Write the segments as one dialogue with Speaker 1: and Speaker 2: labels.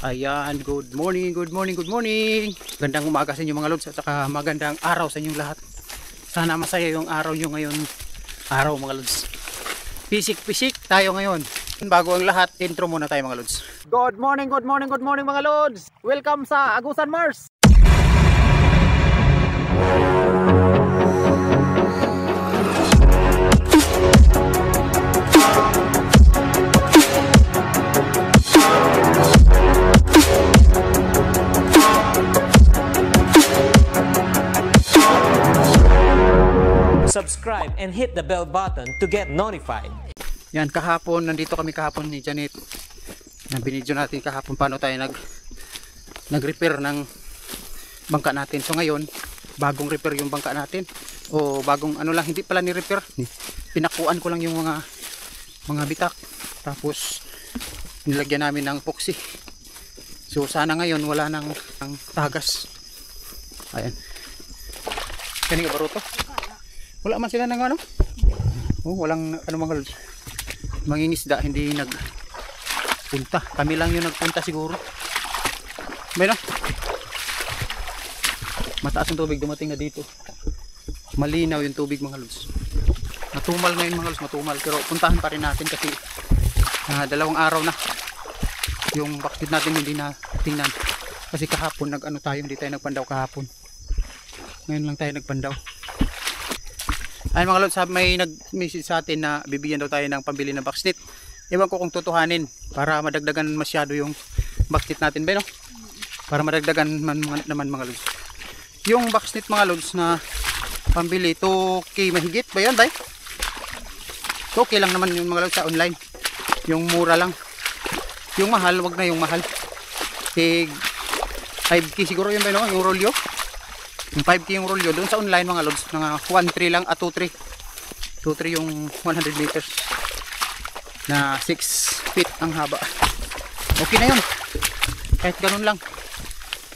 Speaker 1: Ayan, good morning, good morning, good morning. Gandang umaga sa inyo mga lods at saka magandang araw sa inyong lahat. Sana masaya yung araw nyo ngayon. Araw mga lods. Pisik-pisik tayo ngayon. Bago ang lahat, intro muna tayo mga lods. Good morning, good morning, good morning mga lods. Welcome sa Agusan Mars.
Speaker 2: Subscribe and hit the bell button to get notified.
Speaker 1: Yan, kahapon, nandito kami kahapon ni Janet. Binidyo natin kahapon paano tayo nag-repair ng bangka natin. So ngayon, bagong repair yung bangka natin. O bagong ano lang, hindi pala ni-repair. Pinakuan ko lang yung mga bitak. Tapos nilagyan namin ng epoxy. So sana ngayon wala nang tagas. Ayan. Kanina ba to? Wala man sila ng ano? Oh, walang ano mga lods. Mangingisda, hindi nagpunta. Kami lang yung nagpunta siguro. May na. Mataas ang tubig, dumating na dito. Malinaw yung tubig mga lods. Matumal ngayon mga lods, matumal. Pero puntahan pa rin natin kasi dalawang araw na. Yung bakit natin hindi na tingnan. Kasi kahapon nag-ano tayo, hindi tayo nagpandaw kahapon. Ngayon lang tayo nagpandaw. Ay mga lods, may nag-message sa atin na bibigyan daw tayo ng pambili ng backsnet. Ewan ko kung tutuhanin para madagdagan masyado yung backsnet natin ba, no? Para madagdagan naman mga lods. Yung backsnet mga lods na pambili, 2K mahigit ba yun, bay? 2K lang naman yung mga lods sa online. Yung mura lang. Yung mahal, wag na yung mahal. 5K siguro yun ba, no? Yung rolyo. Yung 5K yung rolyo, doon sa online mga lods, mga 1.3 lang at 2.3 yung 100 meters na 6 feet ang haba. Okay na yun, kahit ganun lang.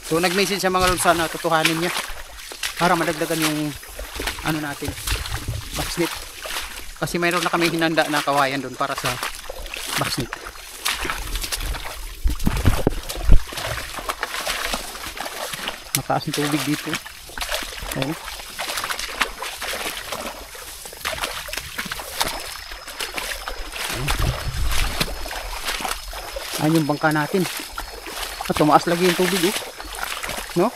Speaker 1: So nag-message sa mga lods, sana tutuhanin niya para madagdagan yung ano natin, backsnet. Kasi mayroon na kami hinanda na kawayan doon para sa backsnet. Mataas yung tubig dito. Oh. Ayan yung bangka natin. At tumaas lagi yung tubig, oh. No?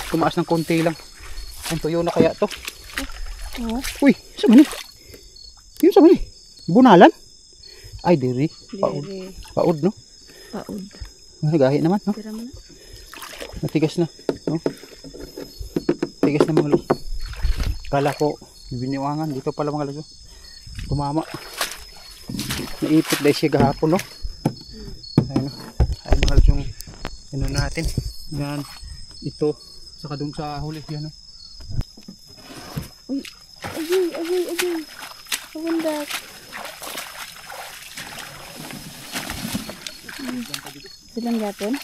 Speaker 1: Tumaas ng konti lang. Ang tuyo na kaya to. Uy, saan man eh? Yun saan man eh? Bunalan? Ay, diri. Paud. Paud, no?
Speaker 3: Paud.
Speaker 1: Gahi naman, no? Matigas na, no? Tigas na mga lods. Kala ko biniwangan, dito pala mga lods. Tumama. Naipit dahil siya gahapon, no? Ayun, ayun mga lods yung ano natin. Yan, ito saka dun sa huli yan, no?
Speaker 3: Uy, agay. Pagundak. Silang gapon?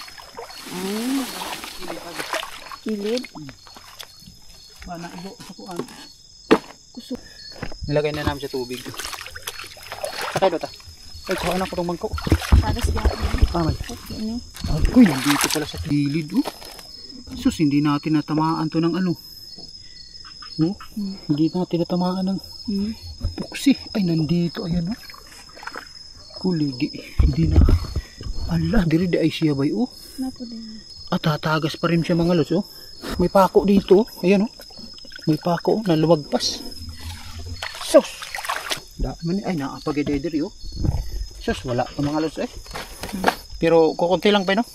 Speaker 3: Ay. Kilid.
Speaker 1: Pana ibo sa kuan. Kusog. Nilagay na namin sa tubig. Sakay dito ta. Ay, kuha na ko tong bangko.
Speaker 3: Tagas ba?
Speaker 1: Tamay.
Speaker 3: Okay.
Speaker 1: Ay, nandito pala sa kilid, oh. Sus, hindi natin natamaan to ng ano. Oh, hindi natin natamaan ng epoxy. Ay, nandito, ayan, oh. Kuligi. Hindi na. Ala, diri di ay siya bay, oh.
Speaker 3: Napo din.
Speaker 1: At tatagas pa rin siya mga lods, oh. May pako dito, oh. Ayan, oh. May pako, na lumagpas. Sus! Dami, ay, naapagidediri, oh. Sus, wala pa mga lods, eh. Pero kukunti lang pa, no?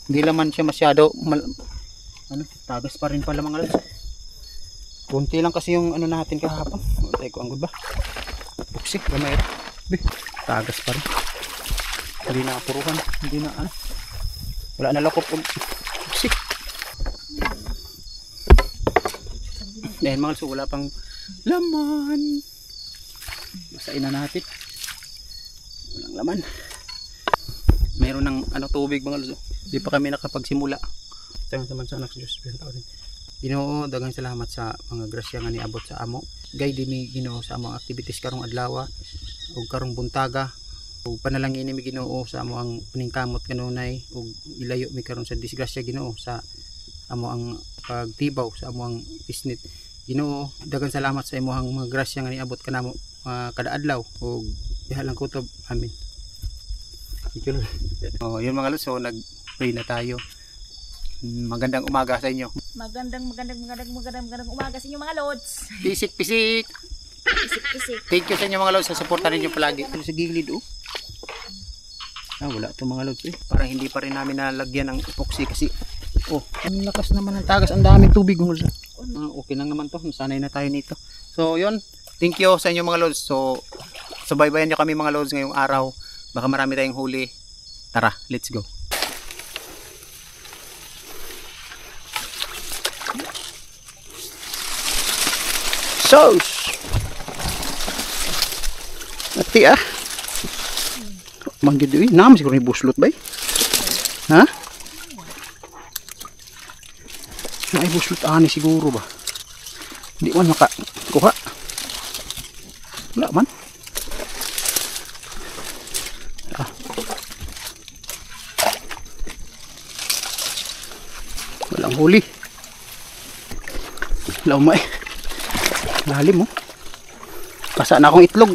Speaker 1: Hindi naman siya masyado, tagas pa rin pala mga lods. Kunti lang kasi yung ano natin kahapon. Tay ko, ang good ba? Buksik, gamay. Tagas pa rin. Hindi na apuruhan, hindi na ano. Wala na lakop og buksik. Dahil mga lods, wala pang laman. Basain na natin. Walang laman. Mayroon ng ano tubig mga lods. Hindi pa kami nakapagsimula. Sama-sama sa anak sa Diyos. Ginoo, daghang salamat sa mga grasya nga niabot sa amo. Gay dimi Ginoo sa among activities karong adlaw ug karong buntaga ug panalangin mi Ginoo sa amo ang paningkamot kanunay ug ilayo mi karon sa disgrasya Ginoo sa amo ang pagtibaw sa amo ang isnit Ginoo. Daghang salamat sa imong mga grasya nga niabot kanamo kada adlaw ug diha lang kutob. Amen. Thank you, Lord. Oh, yun mga lods, so nag-pray na tayo. Magandang umaga sa inyo.
Speaker 3: Magandang umaga sa inyo mga lods.
Speaker 1: Pisik.
Speaker 3: Isip.
Speaker 1: Thank you sa inyo mga lods sa suporta ninyo palagi. Sa gilid oh. Wala to mga lods eh. Parang hindi pa rin namin nalagyan ng epoxy kasi ang lakas naman ng tagas. Ang daming tubig mga lods. Okay lang naman to. Sanay na tayo nito. So yun. Thank you sa inyo mga lods. So subaybayan nyo kami mga lods ngayong araw. Baka marami tayong huli. Tara, let's go. Sauce! Ati manggid yun. Naman siguro yung buslot ba eh? Ha? Ay buslot ani siguro ba? Hindi man makakuha. Wala man. Walang huli. Wala umay. Lalim oh. Basa na akong itlog.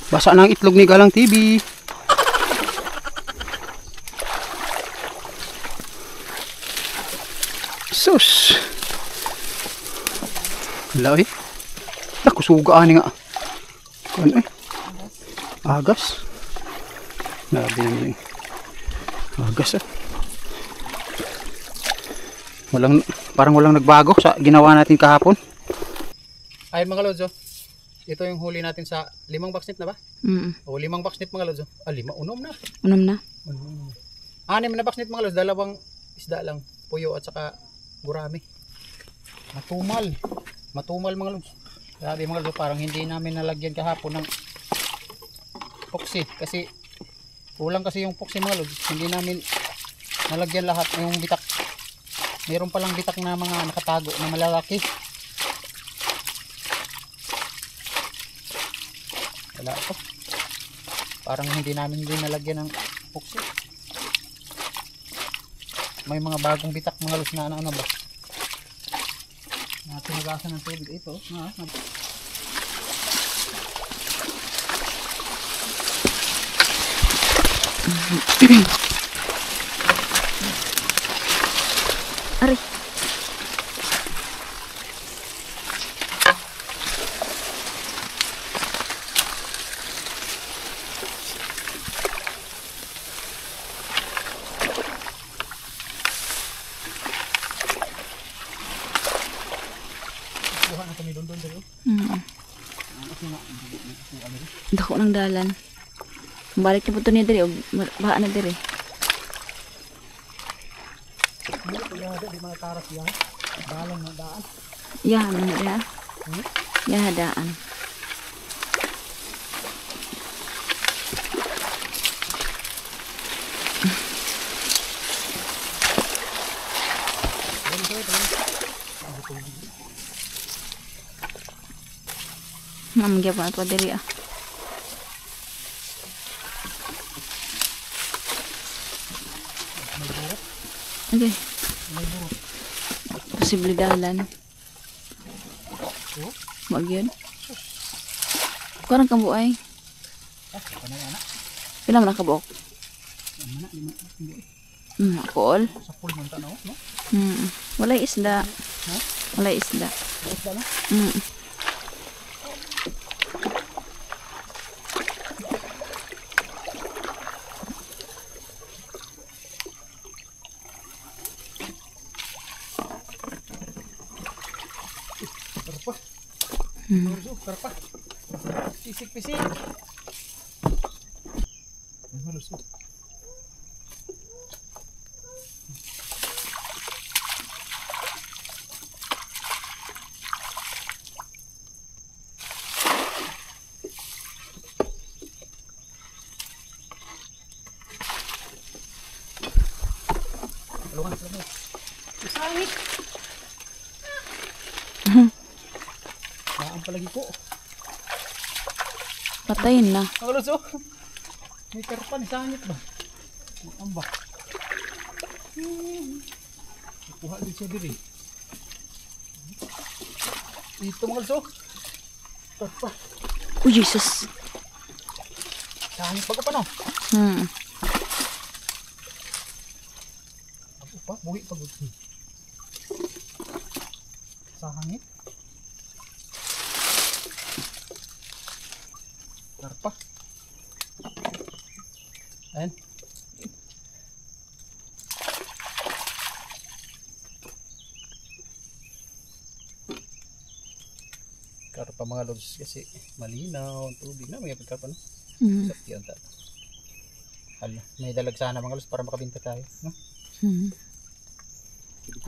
Speaker 1: Basa na ang itlog ni Galang TV. Sus. Wala eh. Nakusugaan nga. Ano eh? Agas. Nabi naman yung agas ah. Parang walang nagbago sa ginawa natin kahapon. Ay mga lods, ito yung huli natin sa 5 box net na ba? O 5 box net mga lods. 5, unom na.
Speaker 3: Unom na.
Speaker 1: 6 na box net mga lods, 2 isda lang, puyo at saka gurami. Matumal mga lods. Grabe mga lods, parang hindi namin nalagyan kahapon ng epoxy kasi kulang kasi yung epoxy mga lods. Hindi namin nalagyan lahat yung bitak. Meron palang bitak na mga nakatago na malalaki. Wala ito. Parang hindi namin din nalagyan ng epoxy. May mga bagong bitak mga lods na ano ba? Tinagasan ng tubig ito.
Speaker 3: Ari.
Speaker 1: Buha na kami doon dito.
Speaker 3: Dako ng dalan. Balik na po ito niya diri. Baha na diri.
Speaker 1: Di mga karas yan. Dalang na daan.
Speaker 3: Yan na daan. Yan daan. Mamagya pa ito diri ah. Okay. Posible dalan. Wag yun. Kurang kabuay. Pila man kabuok? Akol. Walay isda. Walay isda.
Speaker 1: Karpa. Pisik-pisik. Malusog. Luhan. Sangit. Saan palagi ko.
Speaker 3: Patayin na.
Speaker 1: Ang luso. May karpan, sangit ba? Amba. Kuha din siya diri. Ito mga kalso. Karpa.
Speaker 3: Oh, Jesus.
Speaker 1: Sangit baga pa no? Ako pa, buhi pa gusto. Sangit. Karpa. Ayan. Karpa mga lods kasi malinaw ang tubig na may karpa no. Sakti ang tato. Hala, may dalag sana mga lods para makabinta tayo, no? Hindi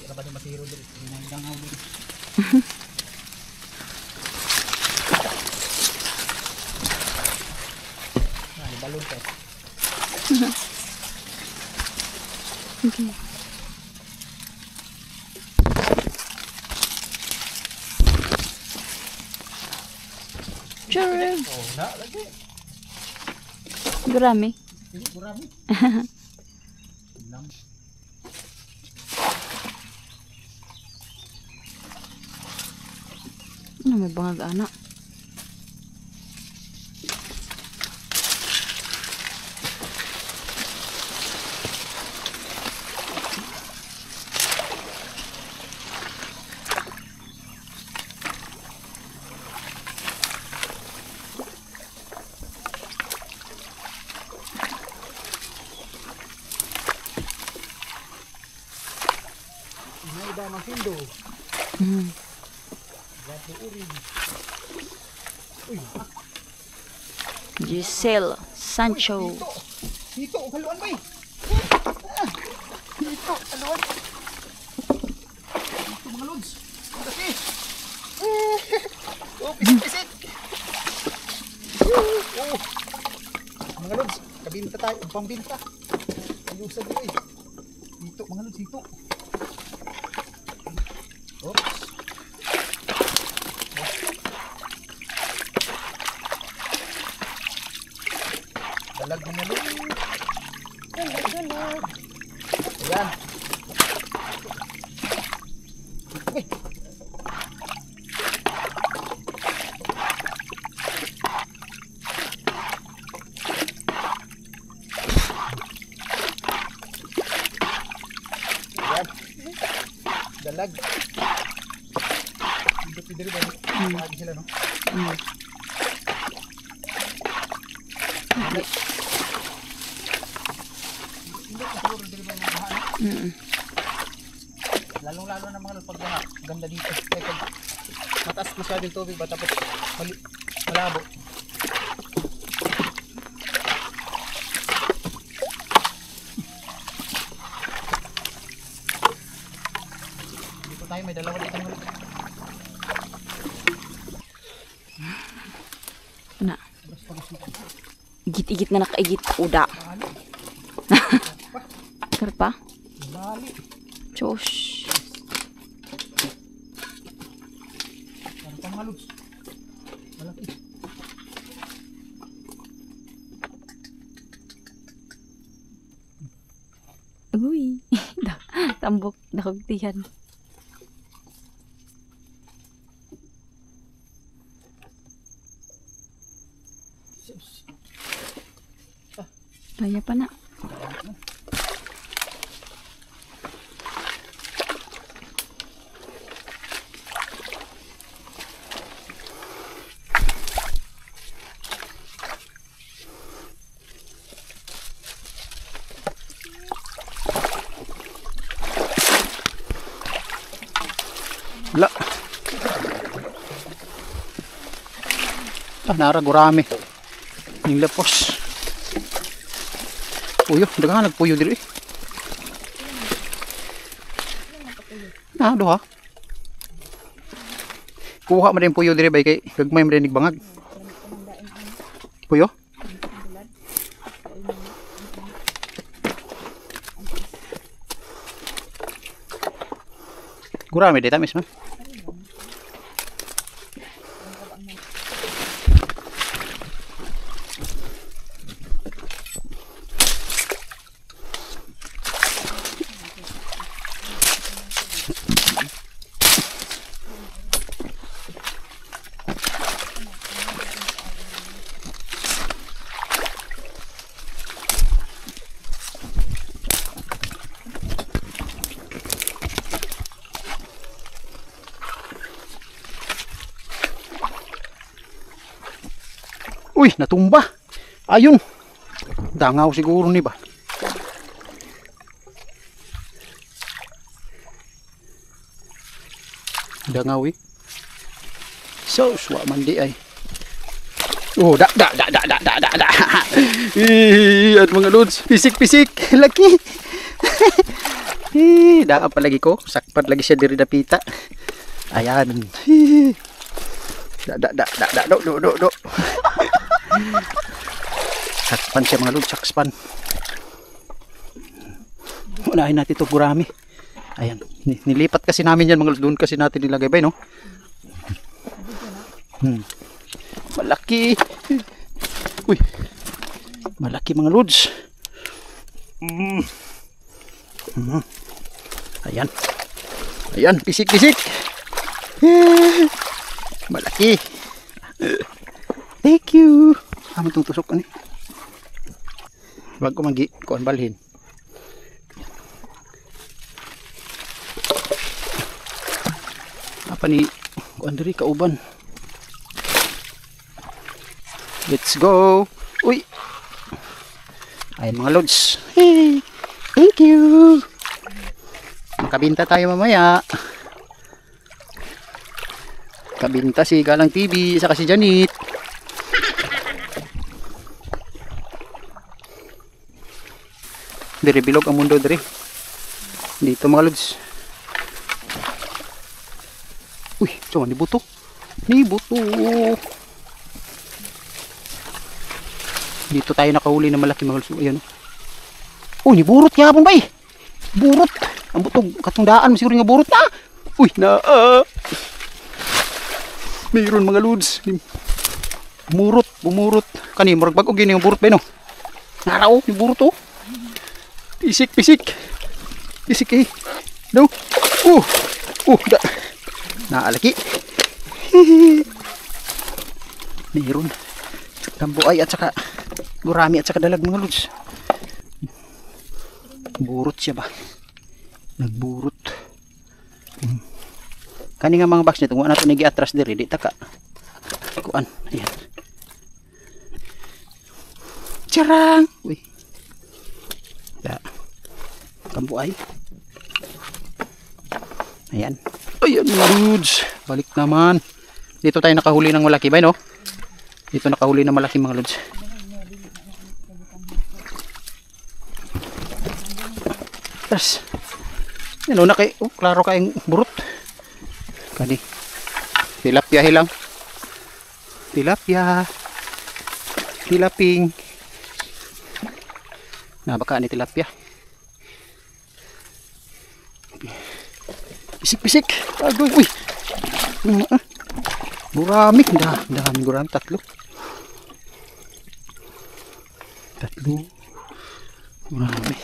Speaker 1: ba masiro dito? Hinanggaw dito. Balon ka.
Speaker 3: Okay. Sure.
Speaker 1: Oh, na lagi.
Speaker 3: Gurami.
Speaker 1: Ini gurami. Lang.
Speaker 3: Ano may bangag anak?
Speaker 1: Ini dah masindo. Gato urin. Uy,
Speaker 3: Giselle Sancho.
Speaker 1: dito, haluan ba eh? Dito, haluan. Dito mga lods. Ang laki. Oh, pisit-pisit. Oh. Mga lods, kabinta tayo. Pambinta. Ayusan dito eh. Dito, mga lods, dito. Oops. Dalag mo malo. Dalag. Ayan. Uy. Ayan. Dalag. Dito ba? Lagi sila no? Lalong-lalo na mga pagbaha. Ganda dito. Kaya pag mataas masyado yung tubig ba tapos malabo. Dito tayo may dalawa dito mga
Speaker 3: Na. Igit-igit na nakaigit. Uda. Karpa?
Speaker 1: bali.
Speaker 3: Diyos.
Speaker 1: Ano pang halos? Malaki.
Speaker 3: Uy. Tambok. Nakagtihan. Kaya pa na.
Speaker 1: Wala. Nara gurami. Yung lepos. Puyo, dagang nagpuyo diri. Doha. Kuha man din puyo diri bay kay gagmay man din bangag. Puyo? Gurami dito, miss, man. Uy, natumba. Ayun. Dangaw siguro ni ba? Dangaw eh. So, suwa mandi ay. Oh, da. At mga lods, pisik. Laki. Daan pa lagi ko. Sakpat lagi siya diri dapita. Ayan. Do. Sakspan siya mga lods, sakspan. Unahin natin ito gurami. Ayan, nilipat kasi namin yan mga lods. Doon kasi natin nilagay ba, no? Malaki. Uy, malaki mga lods. Ayan, pisik. Malaki. Thank you. Amin itong tusok ni. Wag ko magi kuan balhin. Apa ni kuan diri kauban. Let's go. Uy. Ay mga lods. Hey. Thank you. Makabinta tayo mamaya. Kabinta si Galang TV saka si Janet. Diri bilog ang mundo diri. Dito mga lods. Uy, so ni buto. Dito tayo nakahuli na malaki mga lods. Ayan. Oh, ni burot yapon bay. Burot. Ang butog katong daan siguro nga burot na. Uy, na. Mayroon mga lods. Bumurot. Kani murag bag og gini nga burot bay no. Naraw, ni burot oh. Pisik eh. No. Da. Naalaki. Mayroon. Tambuay at saka gurami at saka dalag mga lods. Burot siya ba? Nagburot. Kani nga mga box nito, kung ano ito nag-i-atras diri, di taka. Kuan, ayan. Charang! Uy. Da. Kambuay. Ayan. Ayan mga lods. Balik naman. Dito tayo nakahuli ng malaki ba, no? Dito nakahuli ng malaki mga lods. Tapos, yan o, klaro kayong burot. Kani. Tilapia hilang. Tilaping. Baka ni tilapia. Pisik. Agoy, uy. Gurami. Dami gurami. Tatlo. Gurami.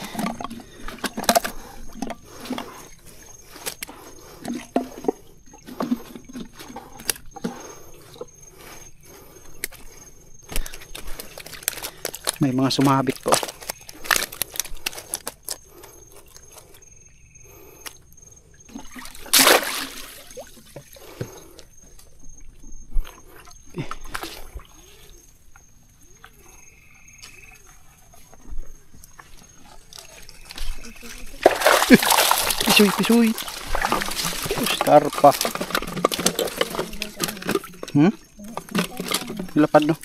Speaker 1: May mga sumabit po. Pisoy. Karpa. Lapad no.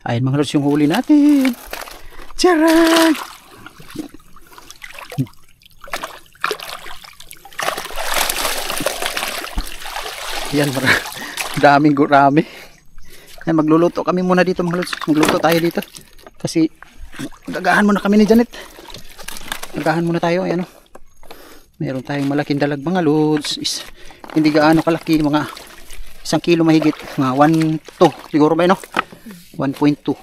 Speaker 1: Ayan mga lods yung huli natin. Tiyarang! Yan, daming gurami. Yan, magluluto kami muna dito mga lods. Magluto tayo dito. Kasi gagahan muna kami ni Janet. Gagahan muna tayo. Ayan o. Meron tayong malaking dalag mga lods. Hindi gaano kalaki. Mga 1 kilo mahigit. Mga 1.2 siguro ba yun o? 1.2.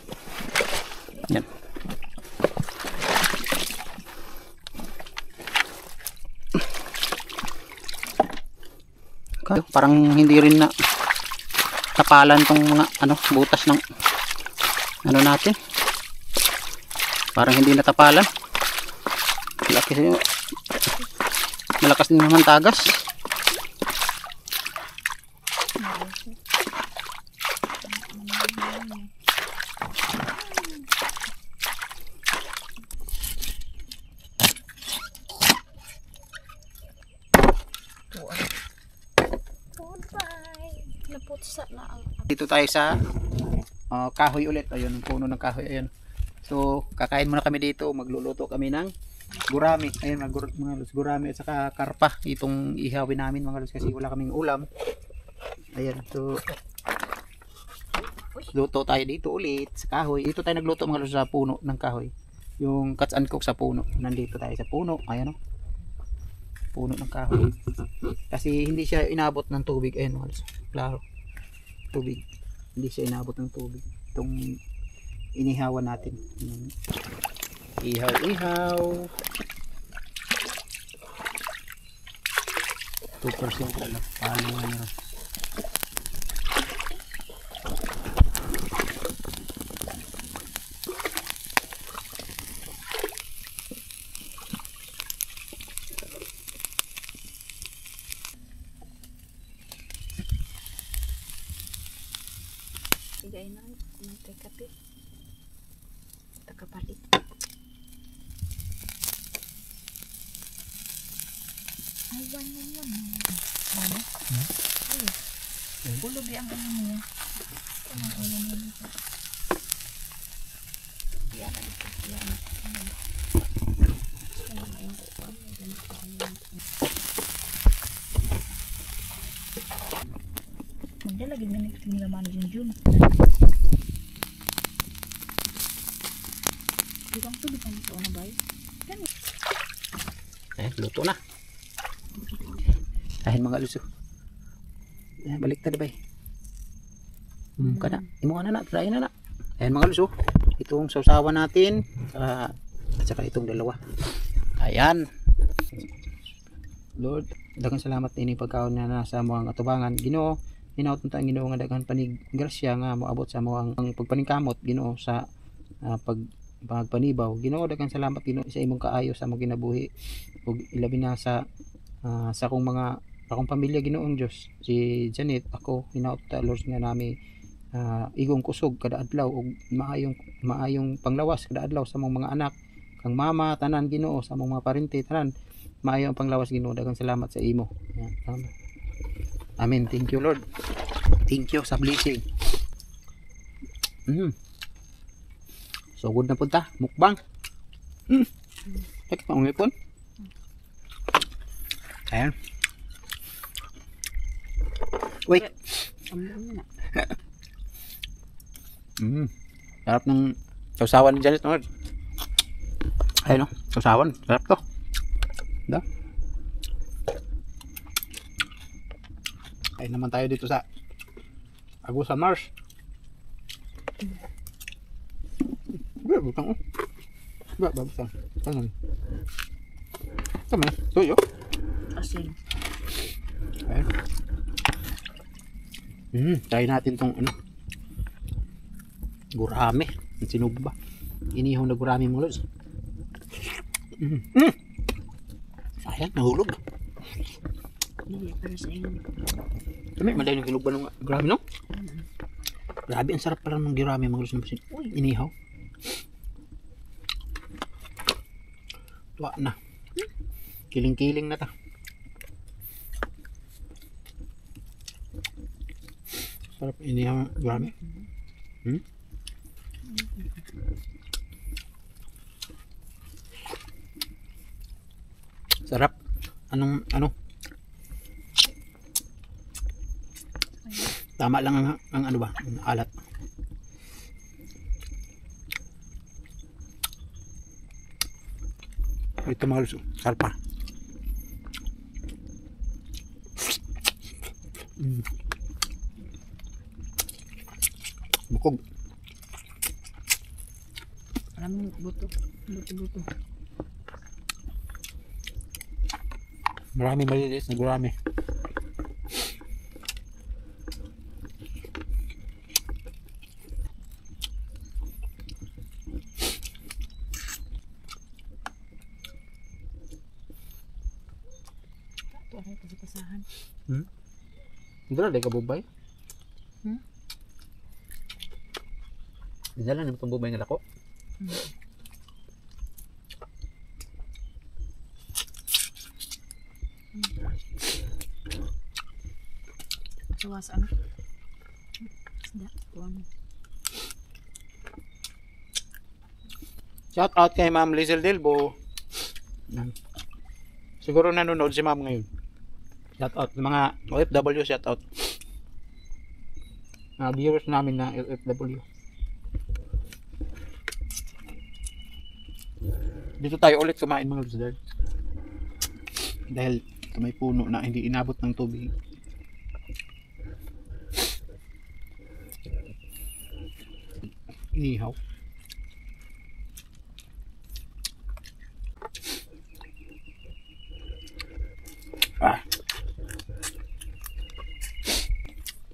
Speaker 1: Yan. Parang hindi rin na tapalan tong mga butas ng natin. Parang hindi natapalan. Malakas din naman tagas. Dito tayo sa kahoy ulit. Ayun, ang puno ng kahoy. Ayun. So, kakain muna kami dito. Magluluto kami ng gurami. Ayun, mga lus, gurami at saka karpa. Itong ihawin namin mga lus kasi wala kaming ulam. Ayun, so luto tayo dito ulit sa kahoy. Dito tayo nagluto mga lus sa puno ng kahoy. Yung cuts and cook sa puno. Nandito tayo sa puno. Ayun o. Puno ng kahoy. Kasi hindi siya inabot ng tubig. Ayun mga lus. Klaro. Tubig. Hindi siya inabot ng tubig. Itong inihawan natin. Ihaw. 2% lang. Paano nga.
Speaker 3: Bigay na ng kape. Takapalit. Awan na yun. Ano? Bulog yung ano niya. Ano awan na yun. Yan na ito. Yan na. Magdalagin na nito nila man Jun. Bukang to bukang ito na ba?
Speaker 1: Luto na. Ayan mga luso. Balik na ba? Kada. Imo na na. Try na na. Ayan mga luso. Itong sausawan natin. At saka itong dalawa. Ayan. Lord, daghang salamat ini pagkaon na nasa mga atubangan. Ginoo, hinaut ta ang Ginoo nga daghang panig grasya nga moabot sa mga ang pagpaningkamot Ginoo sa pagpanibaw. Ginoo, daghang salamat Ginoo sa imong kaayo sa among ginabuhi ug ilabi na sa akong pamilya Ginoong Dios. Si Janet, ako hinaut ta Lord nga nami igong kusog kada adlaw ug maayong panglawas kada adlaw sa among mga anak kang mama tanan Ginoo sa among mga parente tanan maayo ang panglawas Ginoo. Daghang salamat sa imo. Amen. Thank you Lord. Thank you sa blessing. So good na punta. Mukbang. Bakit pangipon? Ayan. Wait. Sarap ng sausawan dyan ito. Ayun o. Sausawan. Sarap to. Da? Ayun naman tayo dito sa Agusan Mars. Butang oh. Butang. Tangan. Tama. Tuyo.
Speaker 3: Asin.
Speaker 1: Ayun. Try natin tong gurami. Sinugba. Inihaw na gurami mo Lods. Sayang, nahulog.
Speaker 3: Hindi para sa inyo.
Speaker 1: Kami, maday ng kinugba ng gurami no? Grabe, ang sarap pala ng gurami mga Lods. Inihaw. Tuwa na. Kiling-kiling na ta. Sarap inihaw gurami. Sarap. Ano? Tama lang ang ano ba, ang alat. Ito mga luso, salpa. Bukog.
Speaker 3: Maraming buto. Buto-buto.
Speaker 1: Marami maliliit na gurami.
Speaker 3: Ito ay kasi-kasahan.
Speaker 1: Dala dahil ka bubay.
Speaker 3: Hmm?
Speaker 1: Dala naman itong bubay nga lako.
Speaker 3: Suwas ano? Isda. Tuwang.
Speaker 1: Shout out kay Ma'am Lizel Delbo. Siguro nanonood si Ma'am ngayon. Shout out mga OFW, shout out. Viewers namin na OFW. Dito tayo ulit kumain mga Lizel. Dahil may puno na hindi inabot ng tubig. Inihaw.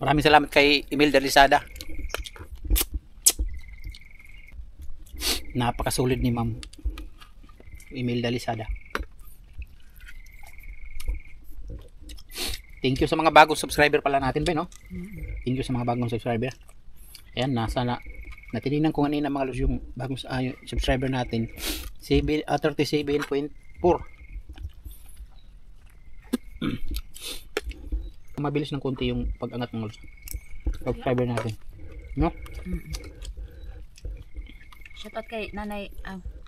Speaker 1: Maraming salamat kay Imelda Lisada. Napakasulit ni Ma'am Imelda Lisada. Thank you sa mga bagong subscriber pala natin ba, no? Thank you sa mga bagong subscriber. Ayan, natinignan ko kanina mga los yung bagong subscriber natin. 37.4. Mabilis ng konti yung pag-angat ng los subscriber natin. No?
Speaker 3: Shoutout kay Nanay,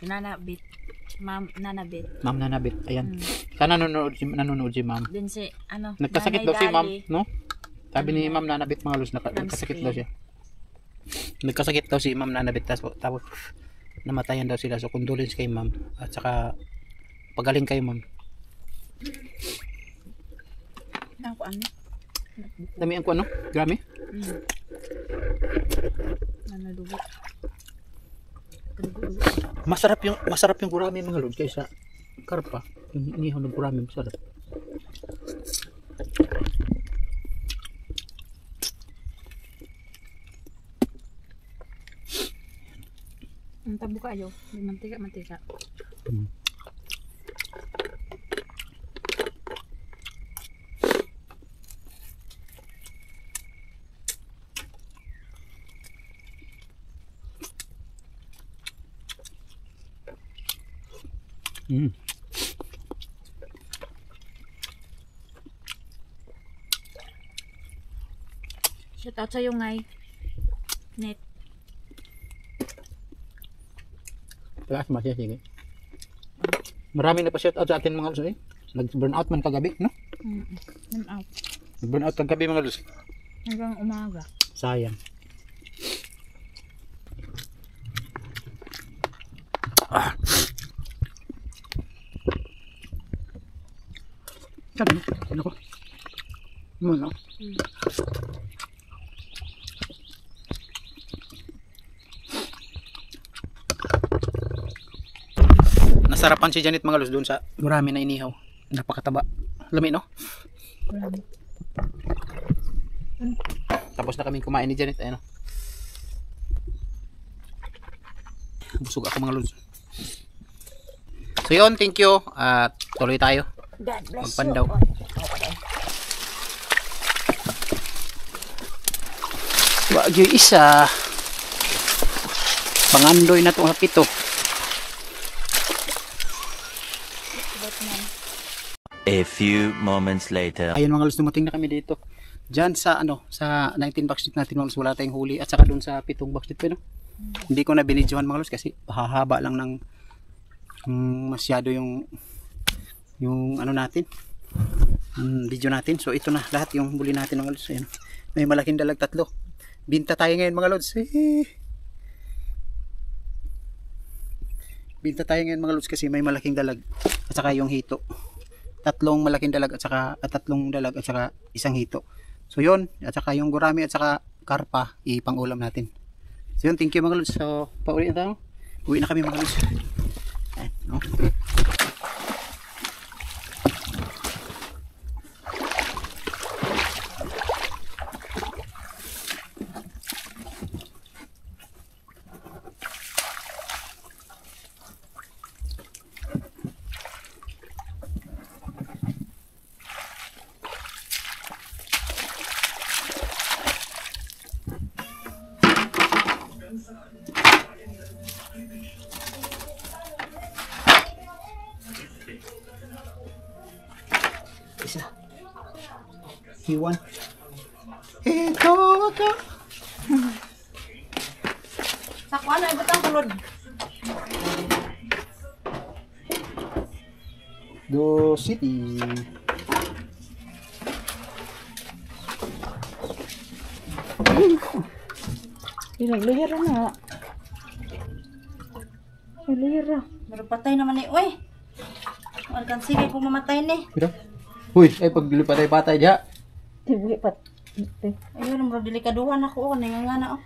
Speaker 3: Nana Bit. Ma'am Nana Bit.
Speaker 1: Ma'am Nanabit. Ayan. Sana nanonood si Ma'am.
Speaker 3: Din si, ano,
Speaker 1: Nagkasakit
Speaker 3: Nanay
Speaker 1: daw si Ma'am,
Speaker 3: Dali.
Speaker 1: no? Sabi ni Ma'am Nanabit mga los, nagkasakit daw siya. Nagkasakit daw si Ma'am Nanabit tapos namatayan daw sila. So condolence kay Ma'am at saka pagaling kay Ma'am.
Speaker 3: Ako ano?
Speaker 1: Damihan ko ano? Grami?
Speaker 3: Ano dugo?
Speaker 1: Masarap yung gurami mga lord kaysa karpa. Yung inihaw ng gurami masarap.
Speaker 3: Ang tabo kayo. May mantika. Shoutout sa'yo ngay. Net.
Speaker 1: Taas masya, sige. Marami na pa shout out sa atin mga lus. Nag-burn out man kagabi, no?
Speaker 3: I'm out.
Speaker 1: Nag-burn out kagabi mga lus.
Speaker 3: Hanggang umaga.
Speaker 1: Sayang. Sabi ko. Ano? Nasarapan si Janet mga lus doon sa gurami na inihaw. Napakataba. Lami, no? Tapos na kaming kumain ni Janet. Ayan, no? Busog ako mga lus. So yun, thank you. At tuloy tayo.
Speaker 3: God bless
Speaker 1: Magpandaw. Wagyo isa. Pangandoy na itong hapito.
Speaker 4: A few moments later.
Speaker 1: Ayun mga lus, dumating na kami dito. Diyan sa sa 19 backstreet natin mga lus, wala tayong huli at saka doon sa 7 backstreet pa, no? Hindi ko na binidyohan mga lus kasi hahaba lang ng masyado yung ano natin. Video natin. So ito na lahat yung huli natin mga lus. Ayun. May malaking dalag 3. Binta tayo ngayon mga lods. Binta tayo ngayon mga lods kasi may malaking dalag at saka yung hito. 3 malaking dalag at saka 3 dalag at saka 1 hito. So yun, at saka yung gurami at saka karpa ipang-ulam natin. So yun, thank you mga lods. So pauwi na tayo. Uwi na kami mga lods. Ayan, no? Isa. Iwan. Ito ka.
Speaker 3: Sako ano, ibot ang kulod.
Speaker 1: Do City.
Speaker 3: Luyar na. Luyar na. Pero patay naman eh. Uy! Alkan sige kung mamatay ni.
Speaker 1: Pero, huy, ay paglilipat ay patay diha.
Speaker 3: Tibuhi pat. Ayun, bro, delikaduhan ako. Nangangana ako.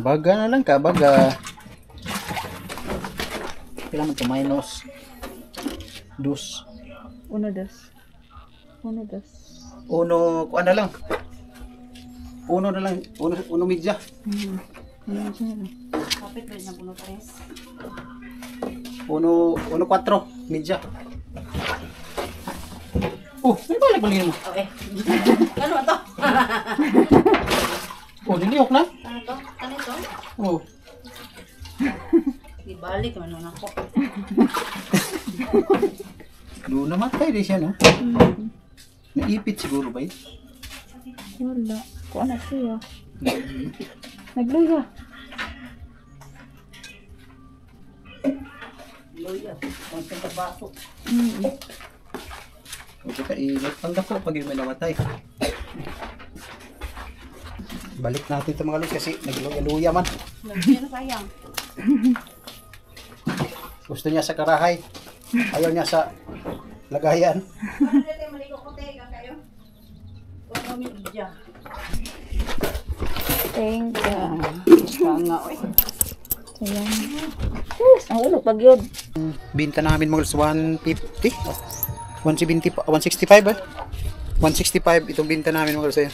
Speaker 1: Baga na lang ka, baga. Kailangan ito minus 2.
Speaker 3: Uno, dos.
Speaker 1: Uno, kuan na lang. Uno na lang, uno media.
Speaker 3: Kapit rin na puno tres.
Speaker 1: Uno 4 media. Oh, may balik mo.
Speaker 3: Okay. Ano ba to?
Speaker 1: Oh, niliyok na.
Speaker 3: Ano to? Ano ito?
Speaker 1: Oh.
Speaker 3: Ibalik naman ako.
Speaker 1: Doon namatay din siya, no? Naipit siguro ba yun?
Speaker 3: Wala. Kung ano siya. Nagluya.
Speaker 1: Loya, ang baso. Ito ka init. Ang dako pag yung may namatay. Balik natin ito mga lods kasi nagluya-luya man.
Speaker 3: Nagluya na sayang.
Speaker 1: Gusto niya sa karahay. Ayaw niya sa lagayan.
Speaker 3: Thank you.
Speaker 1: Kanga, oy.
Speaker 3: Sayang. Ang ulo pag yun.
Speaker 1: Binta namin mga lods 150. 170, 165 eh. 165 itong binta namin mga lods. Ayan.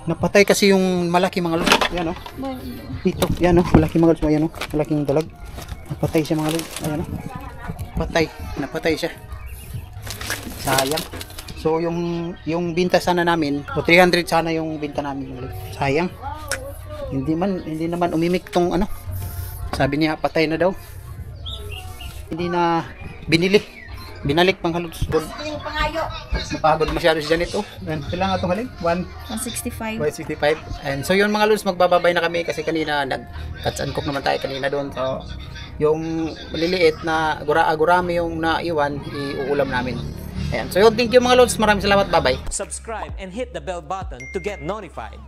Speaker 1: Napatay kasi yung malaki mga lods. Yan o. Dito. Yan o. Malaki mga lods. Ayan o. Malaking dalag. Napatay siya mga lods. Ayan o. Patay. Napatay siya. Sayang. So yung binta sana namin, o 300 sana yung binta namin mga lods. Sayang. Hindi naman umimik tong ano. Sabi niya patay na daw. Hindi na binalik pang halos.
Speaker 3: Yung pangayo.
Speaker 1: Napagod masyado si Janet. Oh, yan. Kailangan itong halin?
Speaker 3: 165.
Speaker 1: 165. And so yun mga lods, magbababay na kami kasi kanina nag-cuts and cook naman tayo kanina doon. So yung maliliit na gurami yung naiwan, iuulam namin. Ayan. So yun, thank you mga lods. Maraming salamat. Bye-bye.
Speaker 2: Subscribe and hit the bell button to get notified.